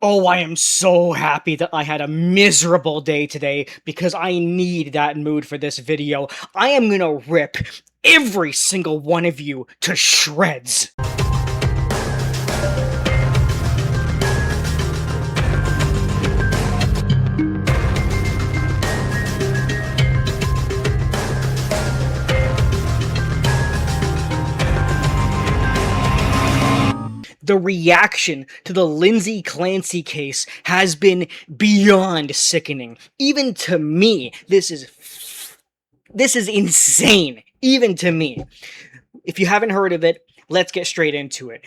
Oh, I am so happy that I had a miserable day today because I need that mood for this video. I am gonna rip every single one of you to shreds. The reaction to the Lindsay Clancy case has been beyond sickening. Even to me, this is insane. Even to me. If you haven't heard of it, let's get straight into it.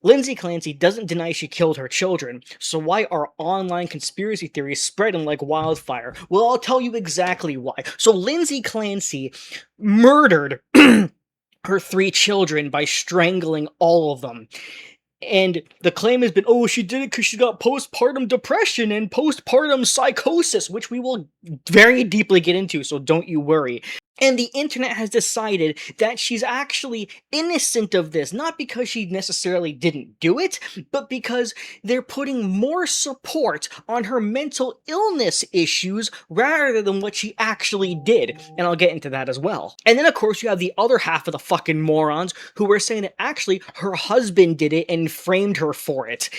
Lindsay Clancy doesn't deny she killed her children, so why are online conspiracy theories spreading like wildfire? Well, I'll tell you exactly why. So Lindsay Clancy murdered her 3 children by strangling all of them. And the claim has been, oh, she did it because she got postpartum depression and postpartum psychosis, which we will very deeply get into, so don't you worry. And the internet has decided that she's actually innocent of this, not because she necessarily didn't do it, but because they're putting more support on her mental illness issues rather than what she actually did. And I'll get into that as well. And then, of course, you have the other half of the fucking morons who were saying that actually her husband did it and framed her for it.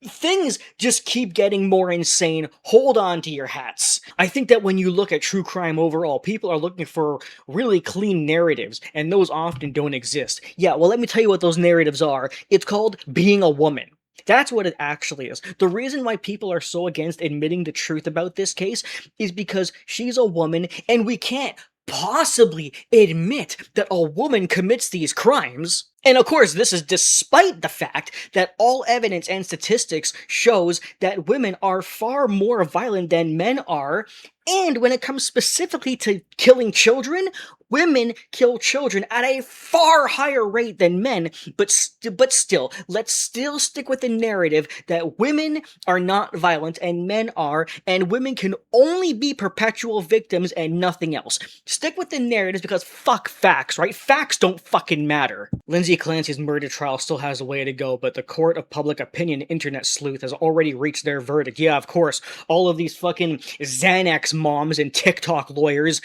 Things just keep getting more insane. Hold on to your hats. I think that when you look at true crime overall, people are looking for really clean narratives, and those often don't exist. Yeah, well, let me tell you what those narratives are. It's called being a woman. That's what it actually is. The reason why people are so against admitting the truth about this case is because she's a woman, and we can't possibly admit that a woman commits these crimes. And of course, this is despite the fact that all evidence and statistics shows that women are far more violent than men are, and when it comes specifically to killing children, women kill children at a far higher rate than men, but still, let's still stick with the narrative that women are not violent and men are, and women can only be perpetual victims and nothing else. Stick with the narratives because fuck facts, right? Facts don't fucking matter. Lindsay Clancy's murder trial still has a way to go, but the court of public opinion internet sleuth has already reached their verdict. Yeah, of course, all of these fucking Xanax moms and TikTok lawyers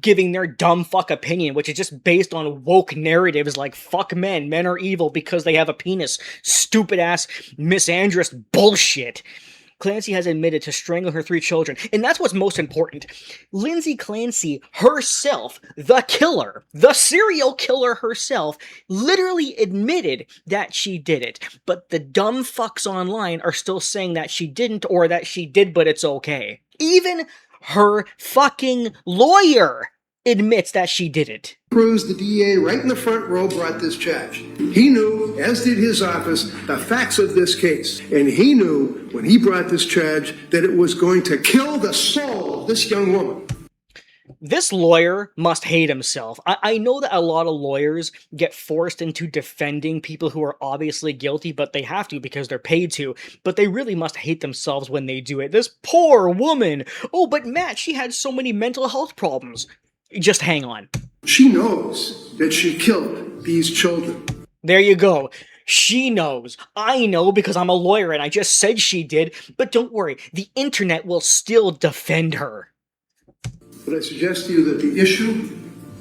giving their dumb fuck opinion, which is just based on woke narratives like fuck men, men are evil because they have a penis, stupid ass misandrist bullshit. Clancy has admitted to strangling her 3 children, and that's what's most important. Lindsay Clancy herself, the killer, the serial killer herself, literally admitted that she did it, but the dumb fucks online are still saying that she didn't or that she did but it's okay. Even her fucking lawyer admits that she did it. Cruz, the DA, right in the front row, brought this charge. He knew, as did his office, the facts of this case. And he knew, when he brought this charge, that it was going to kill the soul of this young woman. This lawyer must hate himself. I know that a lot of lawyers get forced into defending people who are obviously guilty, but they have to because they're paid to. But they really must hate themselves when they do it. This poor woman! Oh, but Matt, she had so many mental health problems. Just hang on. She knows that she killed these children. There you go. She knows. I know because I'm a lawyer and I just said she did. But don't worry, the internet will still defend her. But I suggest to you that the issue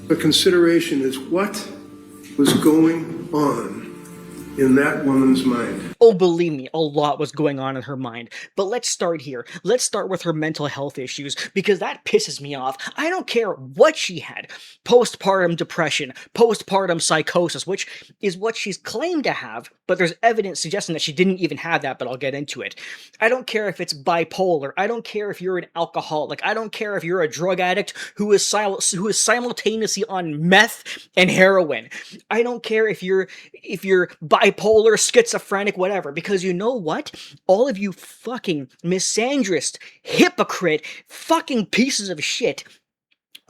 for consideration is what was going on in that woman's mind. Oh, believe me, a lot was going on in her mind. But let's start here. Let's start with her mental health issues, because that pisses me off. I don't care what she had. Postpartum depression, postpartum psychosis, which is what she's claimed to have, but there's evidence suggesting that she didn't even have that, but I'll get into it. I don't care if it's bipolar. I don't care if you're an alcoholic. I don't care if you're a drug addict who is simultaneously on meth and heroin. I don't care if you're bipolar, schizophrenic, whatever, because you know what? All of you fucking misandrist, hypocrite, fucking pieces of shit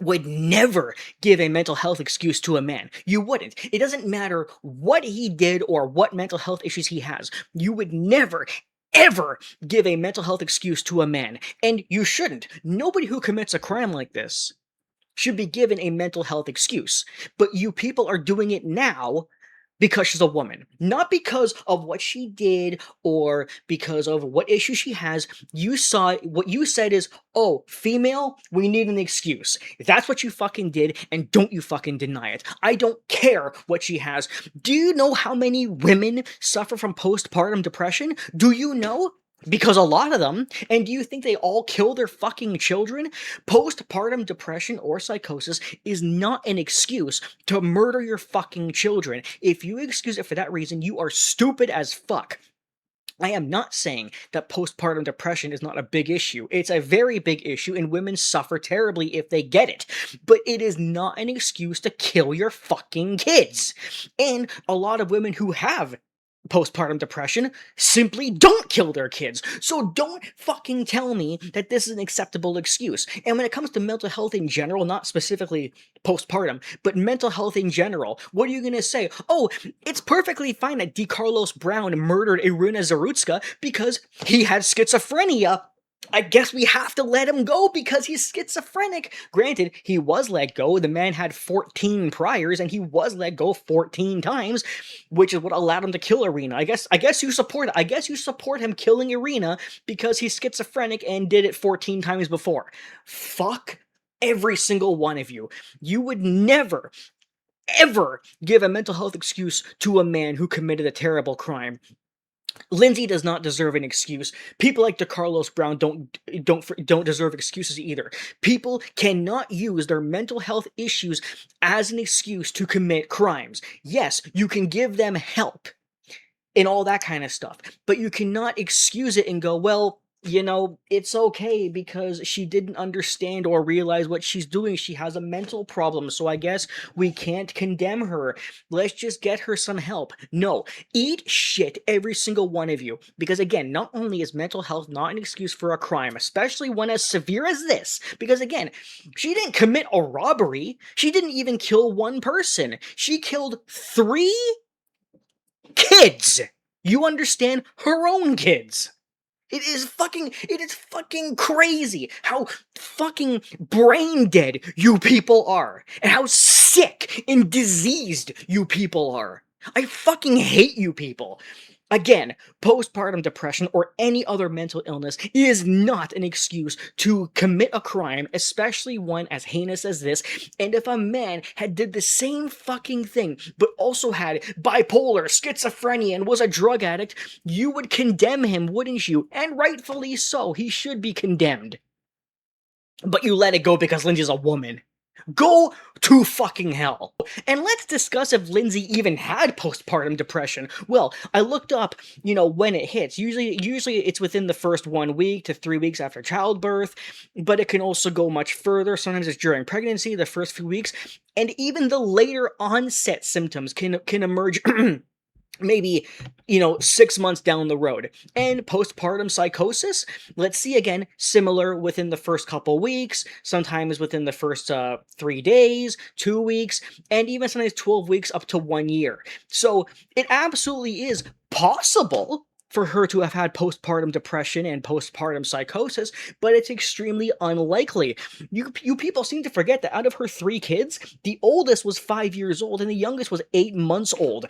would never give a mental health excuse to a man. You wouldn't. It doesn't matter what he did or what mental health issues he has. You would never, ever give a mental health excuse to a man. And you shouldn't. Nobody who commits a crime like this should be given a mental health excuse. But you people are doing it now because she's a woman, not because of what she did or because of what issue she has. You saw what you said is, oh, female, we need an excuse. That's what you fucking did, and don't you fucking deny it. I don't care what she has. Do you know how many women suffer from postpartum depression? Do you know? Because a lot of them. And do you think they all kill their fucking children? Postpartum depression or psychosis is not an excuse to murder your fucking children. If you excuse it for that reason, you are stupid as fuck. I am not saying that postpartum depression is not a big issue. It's a very big issue, and women suffer terribly if they get it. But it is not an excuse to kill your fucking kids. And a lot of women who have postpartum depression simply don't kill their kids. So don't fucking tell me that this is an acceptable excuse. And when it comes to mental health in general, not specifically postpartum, but mental health in general, what are you going to say? Oh, it's perfectly fine that DeCarlos Brown murdered Irina Zarutska because he had schizophrenia. I guess we have to let him go because he's schizophrenic. Granted, he was let go. The man had 14 priors, and he was let go 14 times, which is what allowed him to kill Irina. I guess you support it. I guess you support him killing Irina because he's schizophrenic and did it 14 times before. Fuck every single one of you. You would never, ever give a mental health excuse to a man who committed a terrible crime. Lindsay does not deserve an excuse. People like DeCarlos Brown don't deserve excuses either. People cannot use their mental health issues as an excuse to commit crimes. Yes, you can give them help and all that kind of stuff, but you cannot excuse it and go, well, you know, it's okay because she didn't understand or realize what she's doing. She has a mental problem, so I guess we can't condemn her. Let's just get her some help. No, eat shit, every single one of you. Because again, not only is mental health not an excuse for a crime, especially one as severe as this, because again, she didn't commit a robbery. She didn't even kill one person. She killed 3 kids. You understand? Her own kids. It is fucking crazy how fucking brain dead you people are, and how sick and diseased you people are. I fucking hate you people. Again, postpartum depression or any other mental illness is not an excuse to commit a crime, especially one as heinous as this. And if a man had did the same fucking thing, but also had bipolar, schizophrenia, and was a drug addict, you would condemn him, wouldn't you? And rightfully so. He should be condemned. But you let it go because Lindsay's a woman. Go to fucking hell. And let's discuss if Lindsay even had postpartum depression. Well, I looked up, when it hits. Usually it's within the first 1 week to 3 weeks after childbirth, but it can also go much further. Sometimes it's during pregnancy, the first few weeks, and even the later onset symptoms can emerge maybe, 6 months down the road. And postpartum psychosis, let's see again, similar within the first couple weeks, sometimes within the first 3 days, 2 weeks, and even sometimes 12 weeks up to 1 year. So it absolutely is possible for her to have had postpartum depression and postpartum psychosis, but it's extremely unlikely. You people seem to forget that out of her 3 kids, the oldest was 5 years old and the youngest was 8 months old.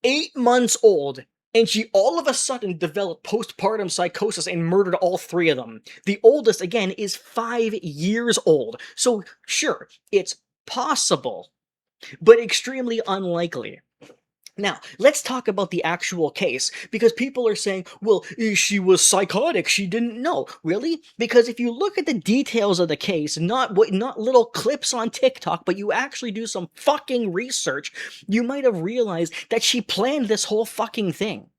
8 months old, and she all of a sudden developed postpartum psychosis and murdered all 3 of them. The oldest, again, is 5 years old. So, sure, it's possible, but extremely unlikely. Now, let's talk about the actual case, because people are saying, well, she was psychotic, she didn't know. Really? Because if you look at the details of the case, not little clips on TikTok, but you actually do some fucking research, you might have realized that she planned this whole fucking thing.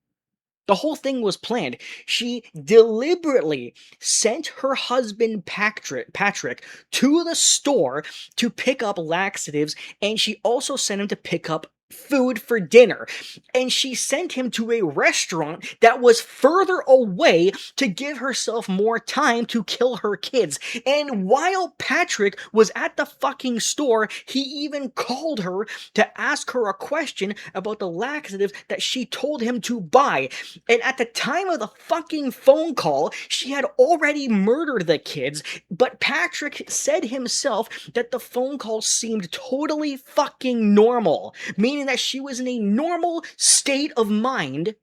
The whole thing was planned. She deliberately sent her husband Patrick to the store to pick up laxatives, and she also sent him to pick up food for dinner, and she sent him to a restaurant that was further away to give herself more time to kill her kids. And while Patrick was at the fucking store, he even called her to ask her a question about the laxatives that she told him to buy. And at the time of the fucking phone call, she had already murdered the kids, but Patrick said himself that the phone call seemed totally fucking normal, meaning meaning that she was in a normal state of mind,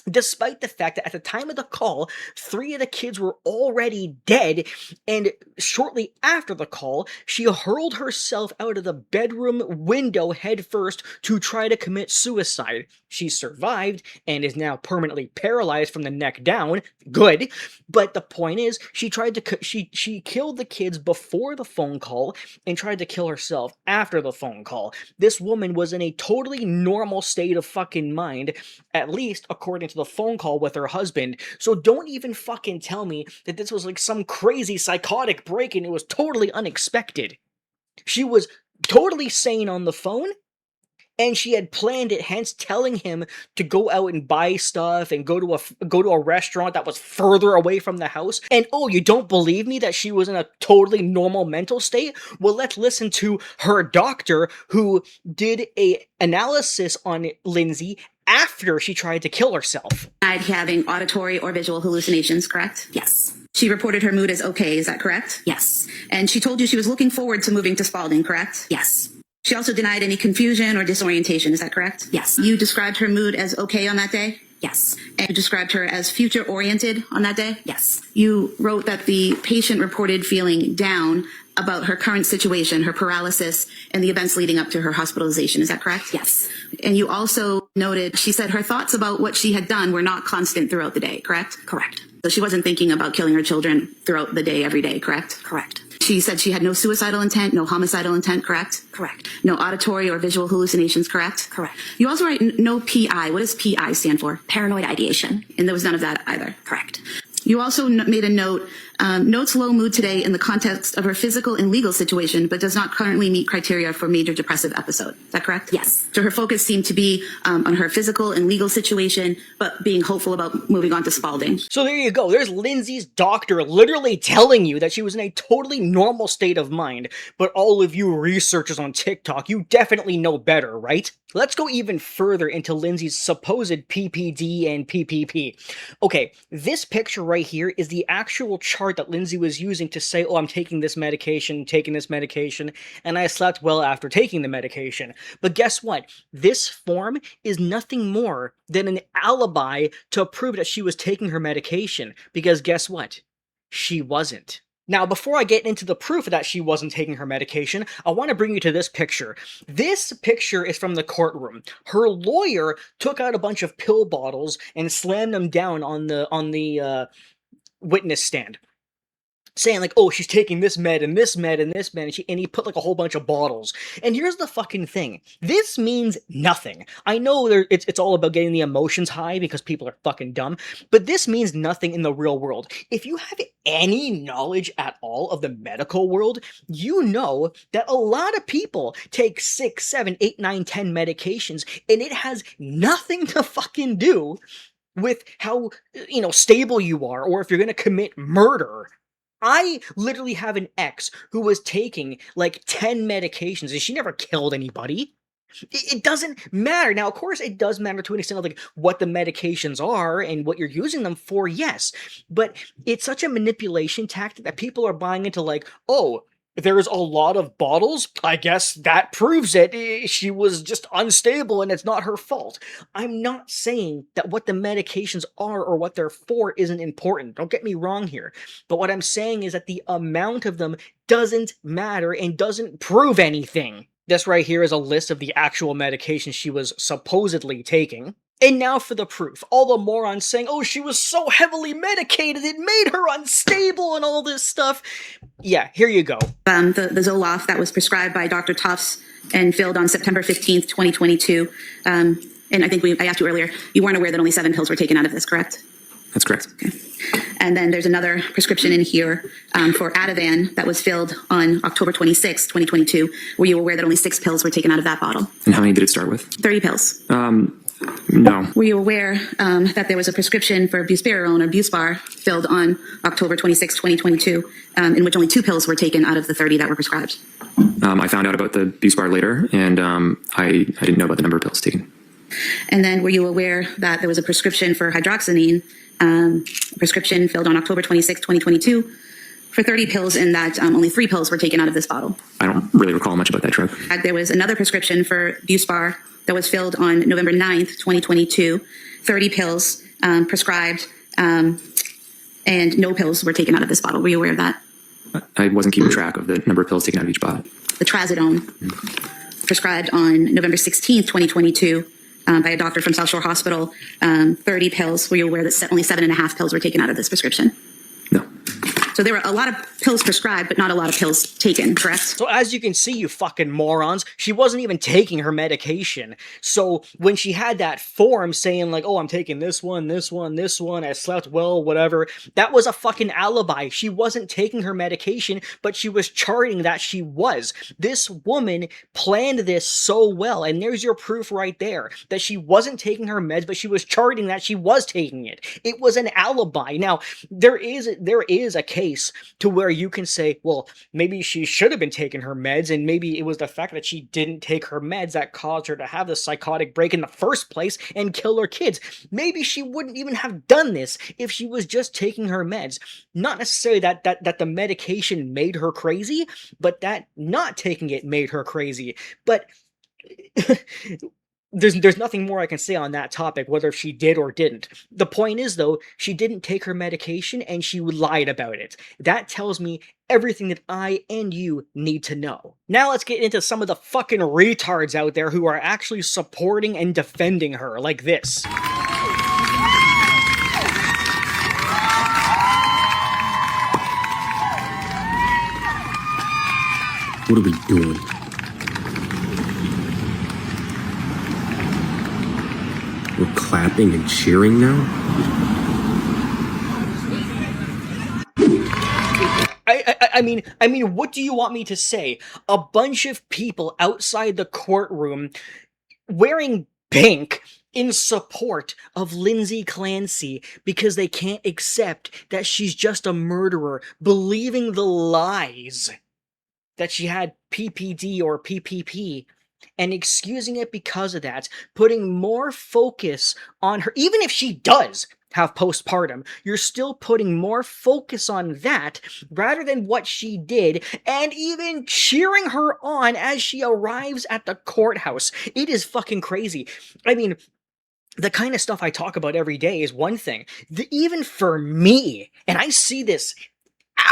despite the fact that at the time of the call, 3 of the kids were already dead, and shortly after the call, she hurled herself out of the bedroom window headfirst to try to commit suicide. She survived and is now permanently paralyzed from the neck down. Good. But the point is, she killed the kids before the phone call and tried to kill herself after the phone call. This woman was in a totally normal state of fucking mind, at least according to the phone call with her husband. So don't even fucking tell me that this was like some crazy psychotic break and it was totally unexpected. She was totally sane on the phone, and she had planned it, hence telling him to go out and buy stuff and go to a restaurant that was further away from the house. And oh, you don't believe me that she was in a totally normal mental state? Well, let's listen to her doctor who did a analysis on Lindsay after she tried to kill herself. Having auditory or visual hallucinations, correct? Yes. She reported her mood as okay, is that correct? Yes. And she told you she was looking forward to moving to Spalding, correct? Yes. She also denied any confusion or disorientation, is that correct? Yes. You described her mood as okay on that day? Yes. And you described her as future-oriented on that day? Yes. You wrote that the patient reported feeling down about her current situation, her paralysis, and the events leading up to her hospitalization. Is that correct? Yes. And you also noted, she said her thoughts about what she had done were not constant throughout the day, correct? Correct. So she wasn't thinking about killing her children throughout the day, every day, correct? Correct. She said she had no suicidal intent, no homicidal intent, correct? Correct. No auditory or visual hallucinations, correct? Correct. You also write no PI. What does PI stand for? Paranoid ideation. And there was none of that either. Correct. You also made a note, notes low mood today in the context of her physical and legal situation, but does not currently meet criteria for major depressive episode. Is that correct? Yes. So her focus seemed to be on her physical and legal situation, but being hopeful about moving on to Spalding. So there you go. There's Lindsay's doctor literally telling you that she was in a totally normal state of mind, but all of you researchers on TikTok, you definitely know better, right? Let's go even further into Lindsay's supposed PPD and PPP. Okay, this picture right here is the actual chart that Lindsay was using to say, oh, I'm taking this medication, and I slept well after taking the medication. But guess what? This form is nothing more than an alibi to prove that she was taking her medication, because guess what? She wasn't. Now, before I get into the proof that she wasn't taking her medication, I want to bring you to this picture. This picture is from the courtroom. Her lawyer took out a bunch of pill bottles and slammed them down on the witness stand, saying like, oh, she's taking this med and this med and this med, and he put like a whole bunch of bottles. And here's the fucking thing. This means nothing. I know it's all about getting the emotions high because people are fucking dumb, but this means nothing in the real world. If you have any knowledge at all of the medical world, you know that a lot of people take 6, 7, 8, 9, 10 medications, and it has nothing to fucking do with how, stable you are, or if you're gonna commit murder. I literally have an ex who was taking like 10 medications and she never killed anybody. It doesn't matter. Now, of course, it does matter to an extent of like what the medications are and what you're using them for, yes. But it's such a manipulation tactic that people are buying into like, oh, there's a lot of bottles, I guess that proves it. She was just unstable and it's not her fault. I'm not saying that what the medications are or what they're for isn't important. Don't get me wrong here. But what I'm saying is that the amount of them doesn't matter and doesn't prove anything. This right here is a list of the actual medications she was supposedly taking. And now for the proof. All the morons saying, oh, she was so heavily medicated, it made her unstable and all this stuff. Yeah, here you go. The Zoloft that was prescribed by Dr. Tufts and filled on September 15th, 2022. And I think I asked you earlier, you weren't aware that only 7 pills were taken out of this, correct? That's correct. Okay. And then there's another prescription in here for Ativan that was filled on October 26, 2022. Were you aware that only 6 pills were taken out of that bottle? And how many did it start with? 30 pills. No. Were you aware that there was a prescription for buspirone or Buspar filled on October 26, 2022, in which only 2 pills were taken out of the 30 that were prescribed? I found out about the Buspar later, and I didn't know about the number of pills taken. And then were you aware that there was a prescription for hydroxyzine, prescription filled on October 26, 2022, for 30 pills, and that only 3 pills were taken out of this bottle. I don't really recall much about that drug. There was another prescription for Buspar that was filled on November 9th, 2022. 30 pills prescribed, and no pills were taken out of this bottle. Were you aware of that? I wasn't keeping track of the number of pills taken out of each bottle. The trazodone, prescribed on November 16th, 2022, by a doctor from South Shore Hospital. 30 pills. Were you aware that only 7.5 pills were taken out of this prescription? No. So there were a lot of pills prescribed, but not a lot of pills taken, correct? So as you can see, you fucking morons, she wasn't even taking her medication. So when she had that form saying like, oh, I'm taking this one, this one, this one, I slept well, whatever, that was a fucking alibi. She wasn't taking her medication, but she was charting that she was. This woman planned this so well, and there's your proof right there, that she wasn't taking her meds, but she was charting that she was taking it. It was an alibi. Now, there is a case to where you can say, well, maybe she should have been taking her meds, and maybe it was the fact that she didn't take her meds that caused her to have the psychotic break in the first place and kill her kids. Maybe she wouldn't even have done this if she was just taking her meds. Not necessarily that the medication made her crazy, but that not taking it made her crazy. But there's nothing more I can say on that topic, whether she did or didn't. The point is, though, she didn't take her medication and she lied about it. That tells me everything that I and you need to know. Now let's get into some of the fucking retards out there who are actually supporting and defending her, like this. What are we doing? We're clapping and cheering now? I mean, what do you want me to say? A bunch of people outside the courtroom wearing pink in support of Lindsay Clancy because they can't accept that she's just a murderer, believing the lies that she had PPD or PPP, and excusing it because of that, putting more focus on her. Even if she does have postpartum, you're still putting more focus on that rather than what she did, and even cheering her on as she arrives at the courthouse. It is fucking crazy. I mean, the kind of stuff I talk about every day is one thing. Even for me, and I see this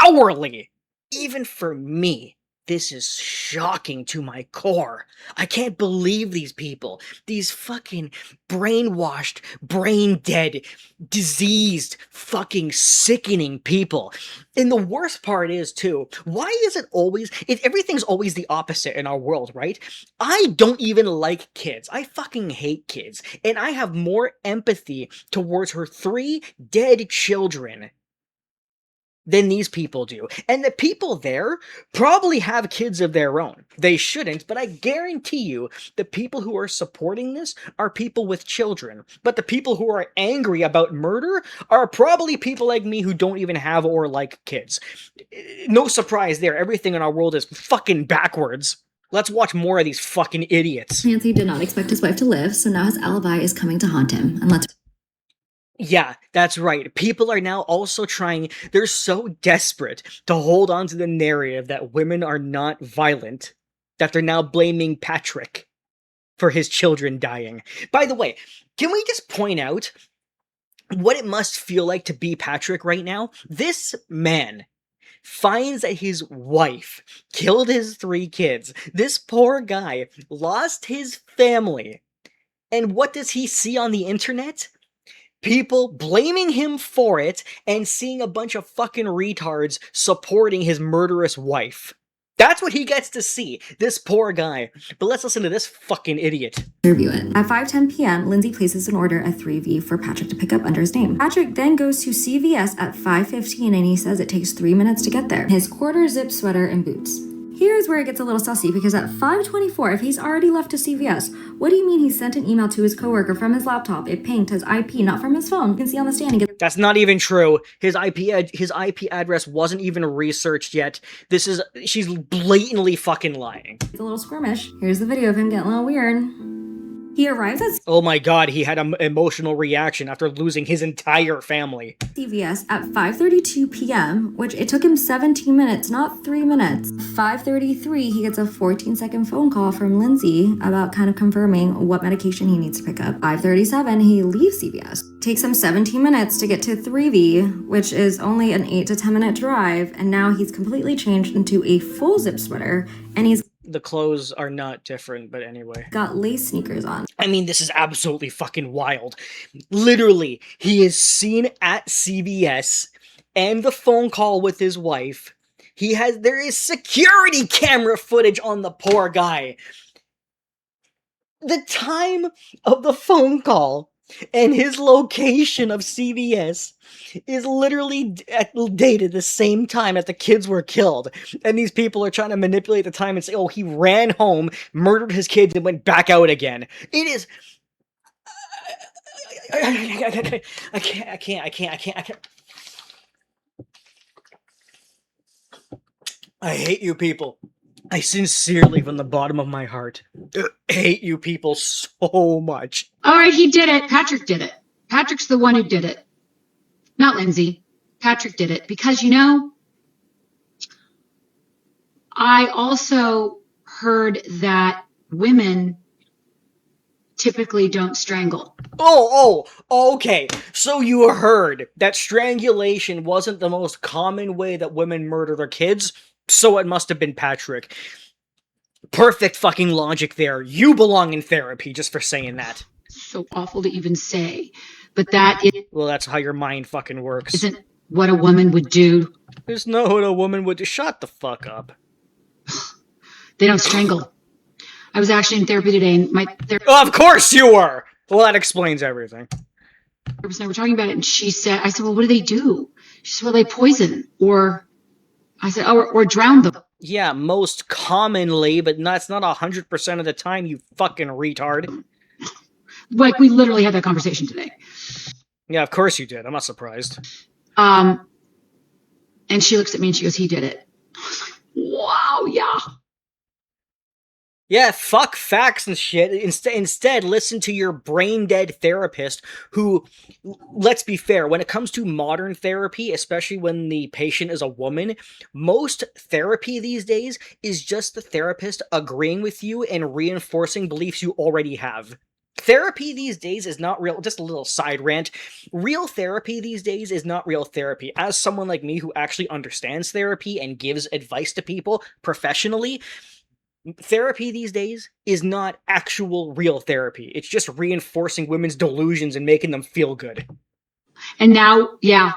hourly, even for me, this is shocking to my core. I can't believe these people. These fucking brainwashed, brain-dead, diseased, fucking sickening people. And the worst part is, too, why is it always... everything's always the opposite in our world, right? I don't even like kids. I fucking hate kids. And I have more empathy towards her 3 dead children than these people do. And the people there probably have kids of their own. They shouldn't, but I guarantee you the people who are supporting this are people with children. But the people who are angry about murder are probably people like me who don't even have or like kids. No surprise there. Everything in our world is fucking backwards. Let's watch more of these fucking idiots. Clancy did not expect his wife to live, so now his alibi is coming to haunt him. And let's... Yeah, that's right. People are now also trying, they're so desperate to hold on to the narrative that women are not violent, that they're now blaming Patrick for his children dying. By the way, can we just point out what it must feel like to be Patrick right now? This man finds that his wife killed his 3 kids. This poor guy lost his family. And what does he see on the internet? People blaming him for it and seeing a bunch of fucking retards supporting his murderous wife. That's what he gets to see, this poor guy. But let's listen to this fucking idiot. Review it. At 5:10 p.m., Lindsay places an order at 3V for Patrick to pick up under his name. Patrick then goes to CVS at 5:15 and he says it takes 3 minutes to get there. His quarter zip sweater and boots. Here's where it gets a little sussy, because at 5:24, if he's already left to CVS, what do you mean he sent an email to his coworker from his laptop? It pinged his IP, not from his phone. You can see on the stand. That's not even true. His IP address wasn't even researched yet. She's blatantly fucking lying. It's a little squirmish. Here's the video of him getting a little weird. He arrives at Oh my god, he had an emotional reaction after losing his entire family. CVS at 5:32 p.m., which it took him 17 minutes, not 3 minutes. 5:33, he gets a 14-second phone call from Lindsay about kind of confirming what medication he needs to pick up. 5:37, he leaves CVS. Takes him 17 minutes to get to 3V, which is only an 8 to 10 minute drive, and now he's completely changed into a full zip sweater, and he's The clothes are not different, but anyway. got lace sneakers on. I mean, this is absolutely fucking wild. Literally, he is seen at CVS and the phone call with his wife. There is security camera footage on the poor guy. The time of the phone call and his location of CVS is literally dated the same time that the kids were killed. And these people are trying to manipulate the time and say, oh, he ran home, murdered his kids, and went back out again. It is... I can't. I hate you people. I sincerely, from the bottom of my heart, hate you people so much. All right, he did it. Patrick did it. Patrick's the one who did it. Not Lindsay. Patrick did it. Because, you know, I also heard that women typically don't strangle. Okay. So you heard that strangulation wasn't the most common way that women murder their kids, so it must have been Patrick. Perfect fucking logic there. You belong in therapy just for saying that. So awful to even say. But that is... Well, that's how your mind fucking works. Isn't what a woman would do. There's no what a woman would do. Shut the fuck up. They don't strangle. I was actually in therapy today, and my therapist... Of course you were! Well, that explains everything. And I were talking about it, and I said, well, what do they do? She said, well, they poison, or... I said, oh, or drown them. Yeah, most commonly, but that's not 100% of the time, you fucking retard. Like, we literally had that conversation today. Yeah, of course you did. I'm not surprised. And she looks at me and she goes, he did it. I was like, wow, yeah. Yeah, fuck facts and shit. Instead, listen to your brain-dead therapist who, let's be fair, when it comes to modern therapy, especially when the patient is a woman, most therapy these days is just the therapist agreeing with you and reinforcing beliefs you already have. Therapy these days is not real. Just a little side rant. Real therapy these days is not real therapy. As someone like me who actually understands therapy and gives advice to people professionally, therapy these days is not actual real therapy. It's just reinforcing women's delusions and making them feel good. And now, yeah.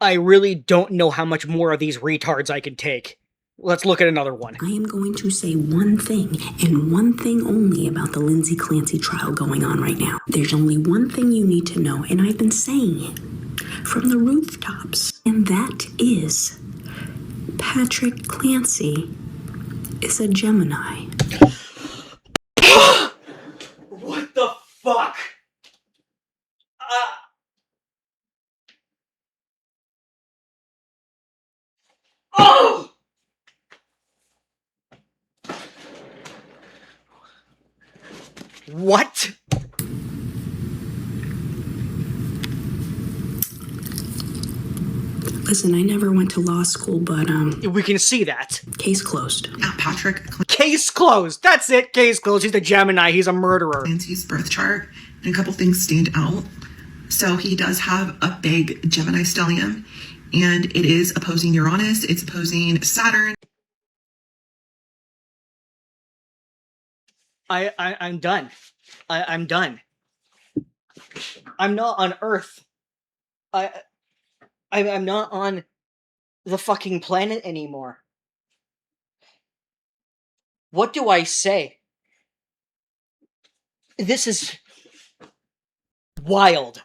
I really don't know how much more of these retards I can take. Let's look at another one. I am going to say one thing, and one thing only about the Lindsay Clancy trial going on right now. There's only one thing you need to know, and I've been saying it from the rooftops, and that is Patrick Clancy is a Gemini. What the fuck? Oh! What? Listen, I never went to law school, but, We can see that. case closed. Patrick Case closed. That's it. Case closed. He's a Gemini. He's a murderer. Clancy's birth chart, and a couple things stand out. So he does have a big Gemini stellium, and it is opposing Uranus. It's opposing Saturn. I'm done. I'm done. I'm not on Earth. I'm not on the fucking planet anymore. What do I say? This is wild.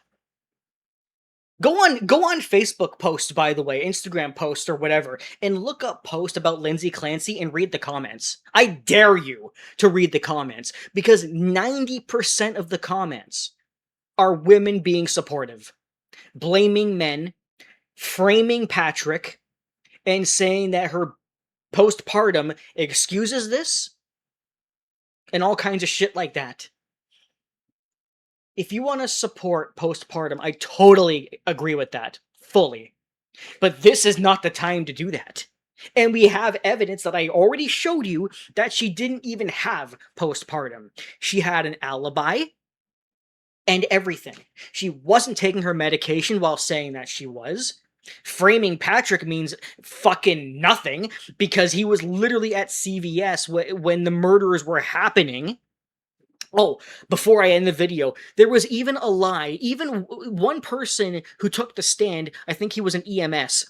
Go on Facebook post, by the way, Instagram post or whatever, and look up post about Lindsay Clancy and read the comments. I dare you to read the comments, because 90% of the comments are women being supportive, blaming men, framing Patrick, and saying that her postpartum excuses this, and all kinds of shit like that. if you want to support postpartum, I totally agree with that. Fully. But this is not the time to do that. And we have evidence that I already showed you that she didn't even have postpartum. She had an alibi and everything. She wasn't taking her medication while saying that she was. Framing Patrick means fucking nothing because he was literally at CVS when the murders were happening. Oh, before I end the video, there was even a lie. Even one person who took the stand, I think he was an EMS,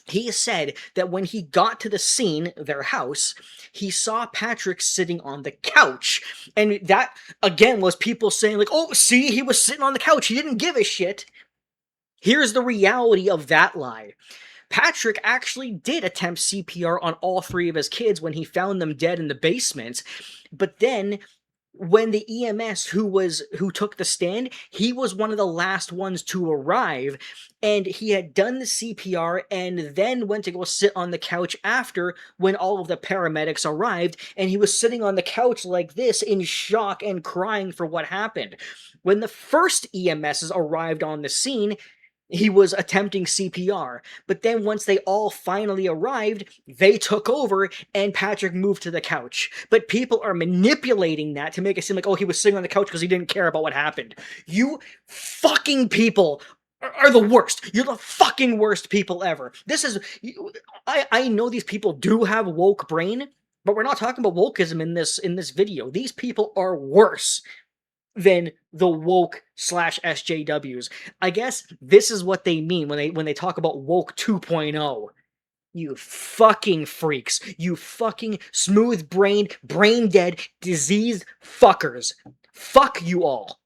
he said that when he got to the scene, their house, he saw Patrick sitting on the couch. And that, again, was people saying, like, oh, see, he was sitting on the couch. He didn't give a shit. Here's the reality of that lie. Patrick actually did attempt CPR on all three of his kids when he found them dead in the basement. But then, when the EMS who took the stand, he was one of the last ones to arrive, and he had done the CPR and then went to go sit on the couch after when all of the paramedics arrived, and he was sitting on the couch like this in shock and crying for what happened. When the first EMSs arrived on the scene, he was attempting CPR, but then once they all finally arrived, they took over and Patrick moved to the couch. But people are manipulating that to make it seem like, oh, he was sitting on the couch because he didn't care about what happened. You fucking people are the worst. You're the fucking worst people ever. This is, I know these people do have woke brain, but we're not talking about wokeism in this video. These people are worse than the woke / SJWs. I guess this is what they mean when they talk about woke 2.0. You fucking freaks. You fucking smooth-brained, brain-dead, diseased fuckers. Fuck you all.